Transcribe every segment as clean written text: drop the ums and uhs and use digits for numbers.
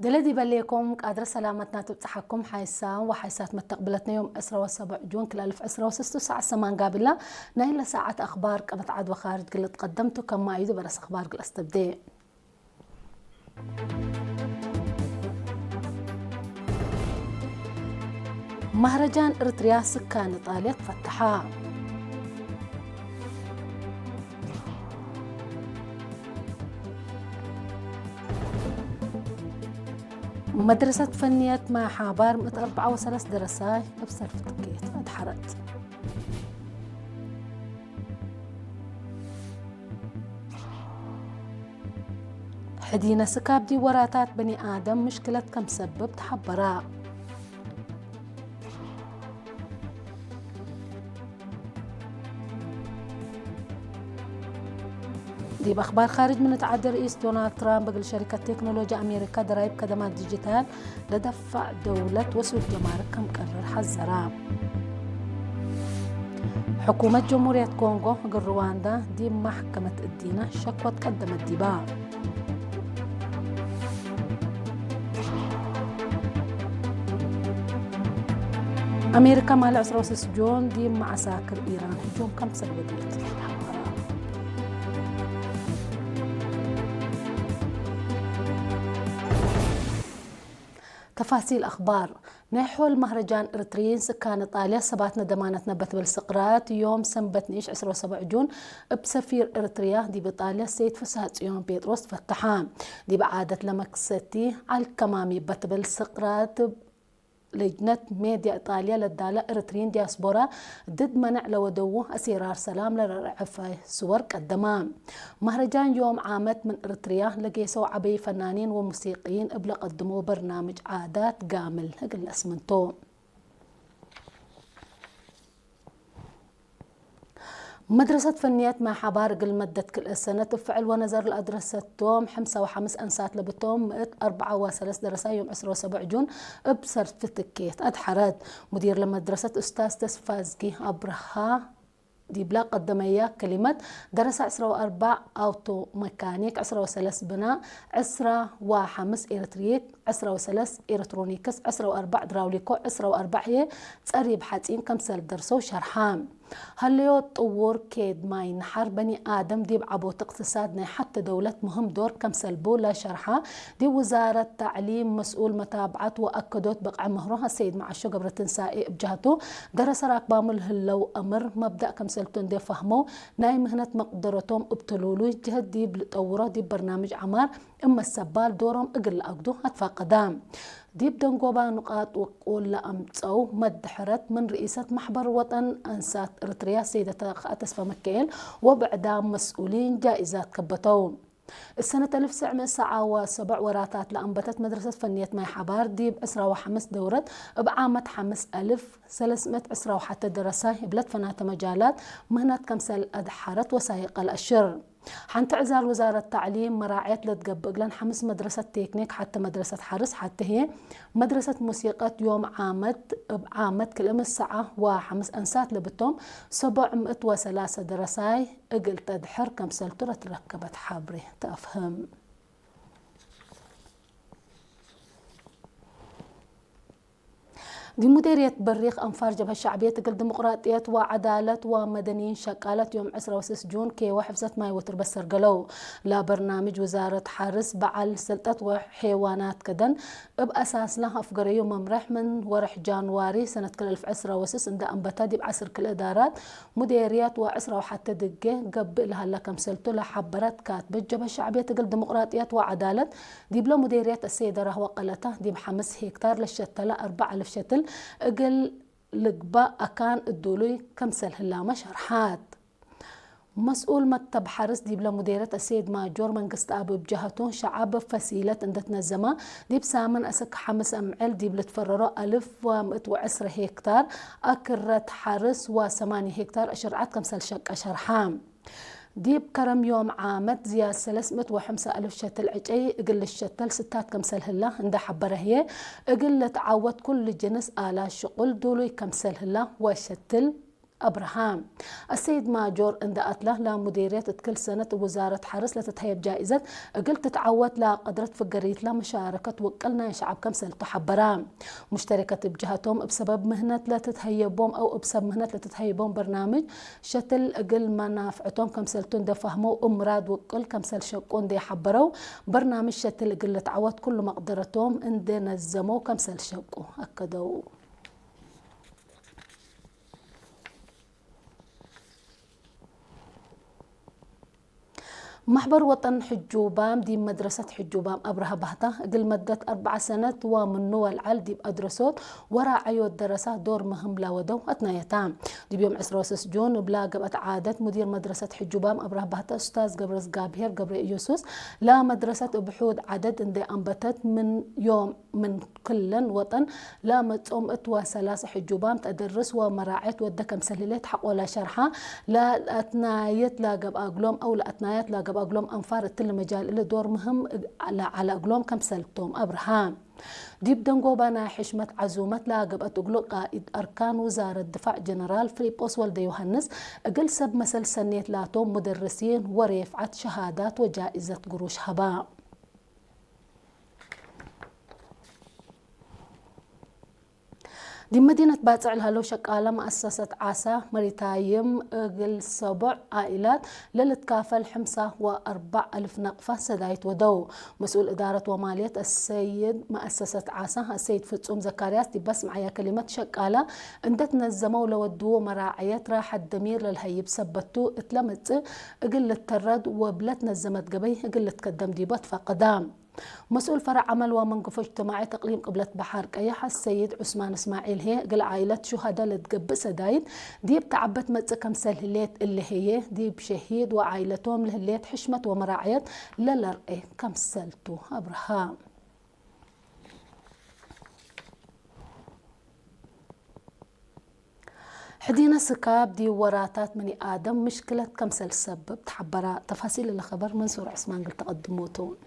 دلدي بليكم قادر سلامتنا تبصحكم حيسا وحيسات متقبلتنا يوم 17 جون كل 2006 ساعة سمان قابلة نايلة ساعة أخبار قمت عاد وخارج قلت قدمته كما يدو برس أخبار قل استبدي مهرجان إريتريا سكان إيطاليا تفتحا مدرسة فنية مع حابار 4 درساي بصرف تكيت ادحرت حدينا سكاب دي وراتات بني آدم مشكلة كم سبب تحبرا دي بأخبار خارج من تعدي رئيس دونالد ترامب بقل شركة تكنولوجيا أمريكا ضرائب خدمات ديجيتال لدفع دولة وسوق جمارك كم قرر حذرها حكومة جمهورية كونغو قل رواندا دي محكمة الدينة شكوى تقدمت ديبا أمريكا مال 16 جون دي مع عساكر إيران هجوم كم سببت تفاصيل أخبار نحول مهرجان إريتريين سكان إيطاليا سباتنا دمانة نبت بالسقرات يوم سنبتنيش 17 جون بسفير إريتريا دي بإيطاليا سيد فساد يوم بيتروس فتحان دي بعادة لمكستي على الكمامي بت بالسقرات لجنة ميديا إيطاليا للدالة إريتريين دياسبورا ضد منع لودوه أسيرار سلام لرعفاي صور قدمان مهرجان يوم عامد من إريتريا لقيسوا عبي فنانين وموسيقيين قبل قدموا برنامج عادات قامل هقل اسمنتو مدرسة فنيات مع حبارق المدة كل سنة تفعل ونظر الأدرسة توم 5 أنسات لبتوم 4 درسا يوم 17 جون بصرف تكيت أدحرد مدير لمدرسة أستاذ تسفازقي أبرها دي بلا قدمية كلمة درس 4 أوتو ميكانيك 3 بناء 5 إيرتريك 3 إلكترونيكس 4 دراوليكو 4 هي تقريب حاتين كمسل درسو شرحام هليو طور كيد ماي نحر بني آدم دي بعبوت اقتصادنا حتى دولة مهم دور كمسل بولا شرحة دي وزارة تعليم مسؤول متابعة وأكدوت بقع مهروها السيد مع الشو قبل تنسائي بجهته درس راكبام الهلو أمر مبدأ كمسلتون دي فهمو ناي مهنة مقدرتهم ابتلولو جهد دي بطورة دي برنامج عمار إما السبال دورهم اقل أقدو هتفا قدام ديب دنقوبا نقاط وقول لأمتصو مدحرت من رئيسة محبر وطن أنسات إريتريا سيدة أتسفى مكيل وبعدام مسؤولين جائزات كبتون السنة 1907 وراتات لأنبتت مدرسة فنية ماي حبار ديب 15 دورت بعامة 5321 درسة بلاد فنات مجالات مهنة كمسل أدحرت وسائق الأشر حنت عزال وزارة التعليم مراعيت لتقبق لن 5 مدرسة تكنيك حتى مدرسة حرس حتى هي مدرسة موسيقى يوم عامد كل الساعة و5 أنسات لبتهم 703 درساي اقل تدحر كمسل تركبت حابري تفهم دي مديرية بريق أنفار جبهة الشعبية تقل ديمقراطية وعدالة ومدنيين شكالت يوم 16 جون كي وحفظت ماي وتر بسر قلو لا برنامج وزارة حارس بعل سلطة وحيوانات كدن بأساس لها أفقريو ممرح من ورح جانواري سنة كل 1006 عند أنبتا دي بعسر كل إدارات مديريات وعسرة وحتى دقة قبل لها لكم سلطة لحبرت كاتبة جبهة الشعبية تقل ديمقراطية وعدالة دي بلا مديرية السيدة رهوة قلته دي ب5 هكتار للشتلة 4000 شتل اقل لقبا اكان الدولوي كمسل هلا شرحات مسؤول مكتب حرس دي بلا مديرة السيد ماجور من قسط ابو بجهتون شعب فسيلة اندتنا الزما دي بسامن اسك 5 امعل دي بلتفررو 1110 هكتار اكرت حرس و8 هكتار اشرعت كمسل شق شرحام ديب كرم يوم عامد زياد 305 ألف شتل عجي اقل الشتل 6 كمسل هلا عند حبره هي اقل تعود كل جنس آلا شغل دولو كمسل هلا وشتل أبراهام. السيد ماجور اندأت له لمديرية كل سنة وزارة حرس لتتهيب جائزة قلت تتعود لا قدرت فقريت لا مشاركة وقلنا يا شعب كم سلتو حبرام مشتركة بجهتهم بسبب مهنة لا تتهيبهم أو بسبب مهنة لا تتهيبهم برنامج شتل قل منافعتهم كم سلتون دا فهموا أمراد وقل كم سل شقون دي حبروا برنامج شتل قل تعود كل مقدرتهم ان دي نزموا كم سل شقوا أكدوا. محبر وطن حجوبام دي مدرسة حجوبام أبرها بهتا قل مدة 4 سنوات ومن نوى العل دي بأدرسوت ورا عيو الدراسة دور مهم لا ودو أتنايتام دي بيوم عسروس جون بلا قبت عادة مدير مدرسة حجوبام أبرها بهتا أستاذ قبرس قابير قبر يوسوس لا مدرسة بحود عدد اندي أنبتت من يوم من كل وطن لا متقوم اتوا 3 حجوبام تدرس ومراعيت ودك مسللات حق ولا شرحة لا أتنايت لا قب أقلوم أو لا أتنايت لا قب أقلوم أنفار التل مجال له دور مهم على أقلوم كم سلتهم أبراهام ديب دنقو بانا حشمة عزومة لا قب أتقلو قائد أركان وزارة الدفاع جنرال فيليبوس والدي يوهنس أقل سب مسل سنيت لاتهم مدرسين ورفعت شهادات وجائزة قروش هباء. دي مدينة باتع الهلو شقالة مؤسسة عاسا مريتايم قل 7 عائلات للتكافل 5,400 نقفة سدايت ودو مسؤول إدارة ومالية السيد مؤسسة عاسا السيد فتسوم زكارياس دي بس معايا كلمة شقالة اندت نزمو لودو مراعيات راح الدمير للهيب سبتو اتلمت قل الترد وبلت نزمت قبي قل تقدم ديبات فقدام مسؤول فرع عمل ومنقف اجتماعي تقليم قبلة بحر قياح السيد عثمان اسماعيل هي قل عائلة شهداء لتقب سدايد دي بتعبت متسكم سلهليت اللي هي دي بشهيد وعائلتهم لهليت حشمة ومراعيات للرأي كم سلتو أبراهام. حدينا سكاب دي وراتات مني آدم مشكلة كم سل سبب تحبرا تفاصيل الخبر منصور عثمان قل تقدموتون.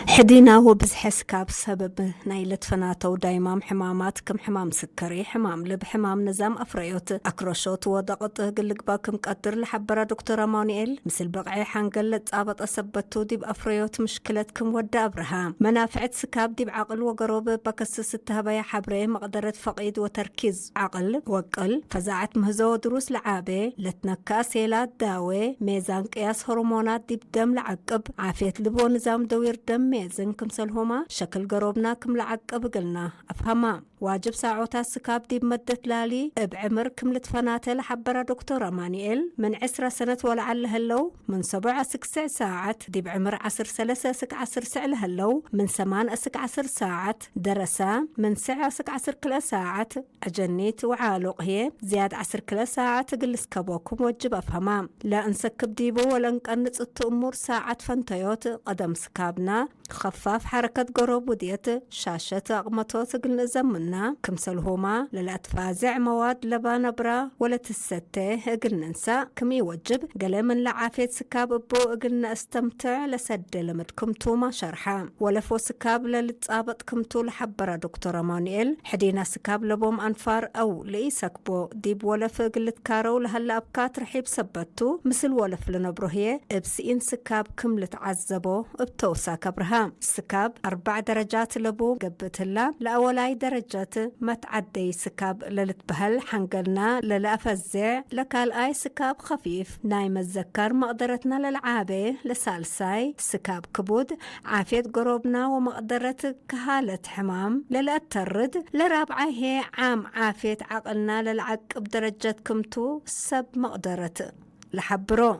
حدينا هو بزحس كاب سبب نايلت فناتو دايمام حمامات كم حمام سكري حمام لب حمام نظام أفريوت أكروشوت وضغط قلق باكم قدر لحبرا دكتورة مانييل مثل بقعي حنقلت آبط أسبتو دي بأفريوت مشكلتكم ود أبراهام منافعت سكاب دي بعقل وقروب بكسس التهبايا حبري مقدرة فقيد وتركيز عقل وقل فزاعت مهزو دروس لعابي لتنكا سيلات داوي ميزان قياس هرمونات دي بدم لعقب عافية لبو نظام دوير دم ميزن كمسلهما شكل قروبنا كم لعقب قلنا أفهما واجب ساعوتا سكاب دي بمدت لالي بعمر كملت فناته لحبرا دكتورة مانييل من 10 سنة ولعل هلو من 7 6 ساعات دي بعمر 10 3 6 10 ساعة هلو من 8 6 10 ساعات درسا من 9 6 10 كل ساعات أجنيت وعالق هي زياد 10 كل ساعات قلس كبوكم وجب أفهما لا نسكب ديبو ولا نقنص التأمور ساعات فانتيوت قدم سكابنا خفاف حركة قروب وديت شاشة أغمطوت قلنا زمنا كمسلهما للأتفازع مواد لبا نبرا ولا تستيه قلنا ننسى كم يوجب قال من لعافية سكاب بو قلنا استمتع لسد لمدكم توما شرحا ولا فو سكاب للتقابط كمتو لحبرا دكتورة مانييل حدينا سكاب لبوم أنفار أو ليسكبو ديب ولا فقلت كارو لهلا أبكات رحيب سبتو مثل ولا فلنبروهيه ابسئين سكاب كملت عزبو ابتوسا كبرها سكاب 4 درجات لبو قبت الله لأولاي درجات ما تعدي سكاب للتبهل حنقلنا للأفزع لكال آي سكاب خفيف نايم الذكر مقدرتنا للعابة لسالساي سكاب كبود عافية قروبنا ومقدرة كهالة حمام للأترد لرابعة هي عام عافية عقلنا للعقب درجة كمتو سب مقدرة لحبرو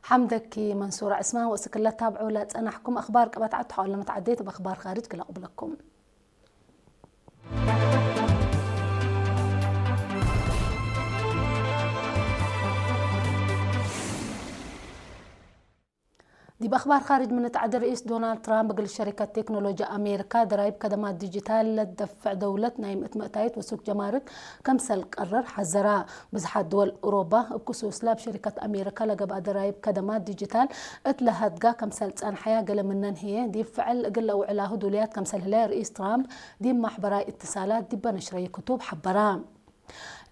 حمدك منصور عثمان وسكلا تابعوا لا تنحكم أخبار قبات عدتها ولا متعديت بأخبار خارج كلا قبلكم. دي بأخبار خارج من تعدل رئيس دونالد ترامب قال شركة تكنولوجيا أمريكا ضرائب خدمات ديجيتال لتدفع دولتنا نايم مأتايت وسوق جمارك كمسل قرر حذرها بزحات دول أوروبا بخصوص لاب شركة أمريكا لقبا ضرائب خدمات ديجيتال اتلهدقا كمسل تسان حياة قال منن هي دي فعل قل أو علاه دوليات كمسل هلا رئيس ترامب دي محبراء اتصالات دي بنشري كتب حبرام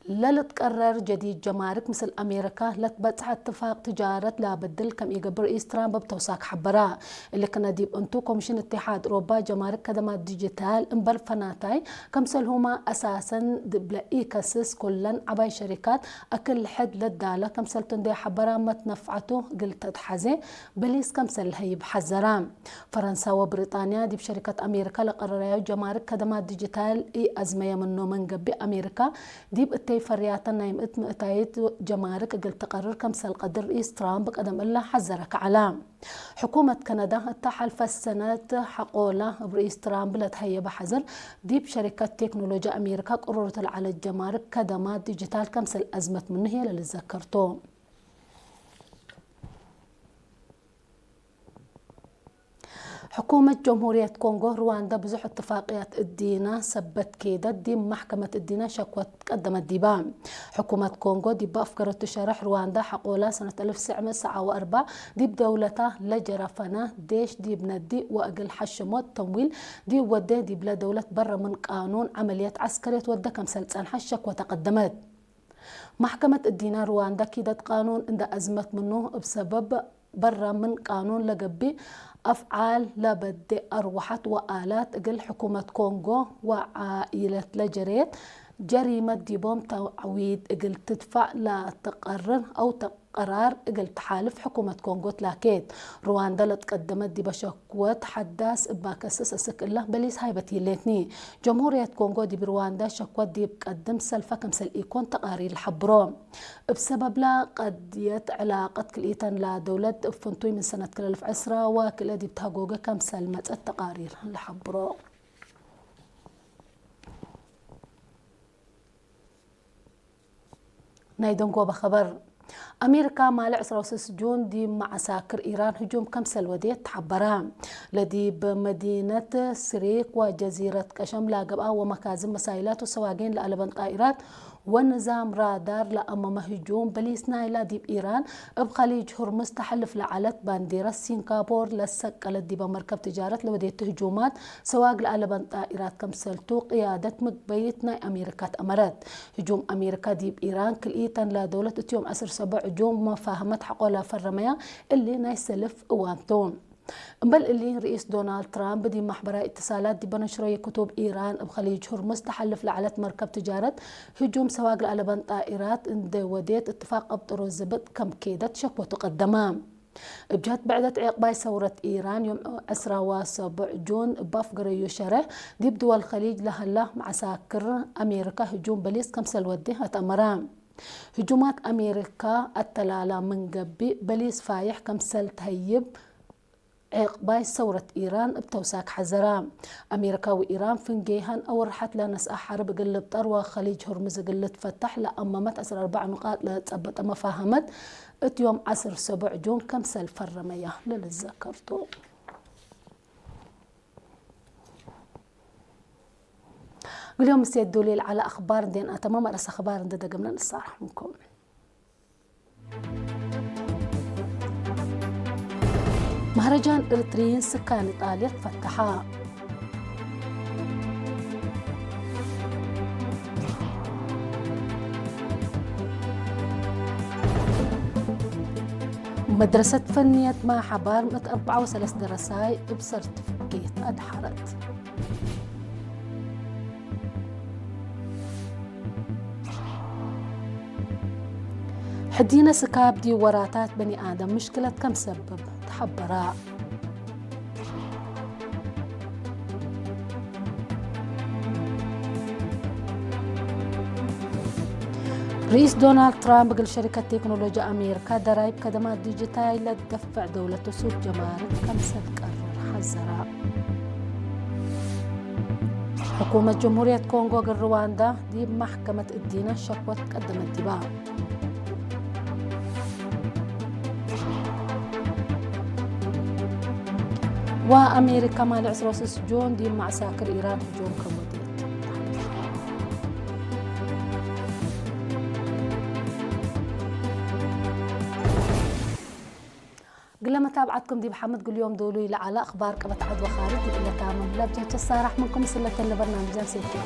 لا تقرر جديد جمارك مثل أمريكا لا تبتع اتفاق تجارة لا بدل كم يقبل رئيس ترامب بتوساك حبراء اللي كنا ديب انتو كوميشن اتحاد أوروبا جمارك خدمات ديجيتال انبر فناتاي كمسل هما أساسا دبلا إيكاسس كلن عباي شركات أكل حد للدالة كمسل تندي حبراء ما تنفعته قلت تحزي بليس كمسل هي بحزرام فرنسا وبريطانيا ديب شركة أمريكا لقرروا جمارك خدمات ديجيتال إي أزمية منو من قبي أمريكا ديب فرياتنا يمت مأتايت جمارك قلت تقرر كمسل قدر رئيس ترامب قدم الله حذرك علام حكومة كندا تحلف السنة حقولة برئيس ترامب لتهيئ بحذر ديب شركة تكنولوجيا أمريكا قررت على الجمارك خدمات ديجيتال كمسل أزمة منه هي اللي ذكرتهم حكومة جمهورية كونغو رواندا بزح اتفاقيات الدينا سبت كيدا دي محكمة الدينا شكوى قدمت ديبام حكومة كونغو دي بأفكرت تشرح رواندا حقولا سنة 1994 دي بدولتها لجرفنا ديش دي بندي وأقل حشموت تمويل دي ودي دي بلا دولة برا من قانون عمليات عسكرية ودى كمسلسان حشك وتقدمت محكمة الدينا رواندا كيدت قانون عند أزمت منه بسبب برا من قانون لقبي أفعال لابد أروحت وآلات قل حكومة كونغو وعائلة لجريت جريمة ديبوم تعويد قل تدفع لا تقرر أو قرار قل تحالف حكومة كونغو تلاكيت رواندا لتقدمت دي بشكوة حداس باكسس اسك الله بليس هاي بتيليتني جمهورية كونغو دي برواندا شكوة دي بقدم سلفة كمسل ايكون تقارير الحبروم بسبب لا قديت علاقة كليتان لا دولة فنتوي من سنة كل 2010 وكل دي بتهاقوغا كمسل مت التقارير الحبروم نايدونغو بخبر أمريكا مال 10 جون دي مع ساكر إيران هجوم كمسل وديت تحبرها لدي بمدينة سريك وجزيرة كشم لاقبا ومكازم مسايلات وسواقين لألبان طائرات ونظام رادار لأمام هجوم بليس نايلا دي بإيران بخليج هرمز تحلف لعلت بانديرة سنغافور لسكلت دي بمركب تجارة لوديت هجومات سواق لألبان طائرات كمسلتو قيادة مقبيت ناي أمريكا أمرت هجوم أمريكا دي بإيران كليتان لا دولة اتيوم 7 جون ما فاهمت حقولا فرمية اللي ناي سلف اوانتون بل اللي رئيس دونالد ترامب دي محبرة اتصالات دي بنشرية كتب إيران بخليج هرمز تحلف لعلت مركب تجارة هجوم سواق لألبان طائرات اند وديت اتفاق أبطر الزبط كم كيدت شكوى تقدمام بجهت بعدت عقباي ثورة إيران يوم 7 جون بافقر شره دي بدول الخليج لهلا مع ساكر أمريكا هجوم بليس كمسل ودي هتأمرام هجومات أمريكا التلالة من قبي بليس فايح كمسل تهيب عقباي ثورة إيران بتوساك حزرام أمريكا وإيران فنجيهن أو رحت لناس حرب قلب طروة خليج هرمز قلت فتح لأمامت 4 نقاط لتثبت أما فاهمت يوم 7 جون كمسل فرمية للذكرتو اليوم سيد دليل على أخبار دين أتمام رأس أخبار دين قبل نصارح منكم مهرجان إريتريين سكان إيطاليا فتحا مدرسة فنية مع حبار 4 درساي بسرتفكيت أدحرت حدينا سكاب دي وراتات بني آدم مشكلة كم سبب تحبراء رئيس دونالد ترامب قال شركة تكنولوجيا أمريكا ضرائب خدمات ديجيتال لتدفع دولة سوق جمارك كم قرر حذراء حكومة جمهورية كونغو رواندا دي محكمة الدينا شكوى تقدمت دبا وأمريكا مال عسروس جون دي مع ساكر إيران هجوم كمودية. قلنا متابعتكم دي محمد كل يوم دولوا إلى على أخبار كبت عدوى خارج إلى تامم لا بجهة الصراح منكم سلة لبرنامج سيكون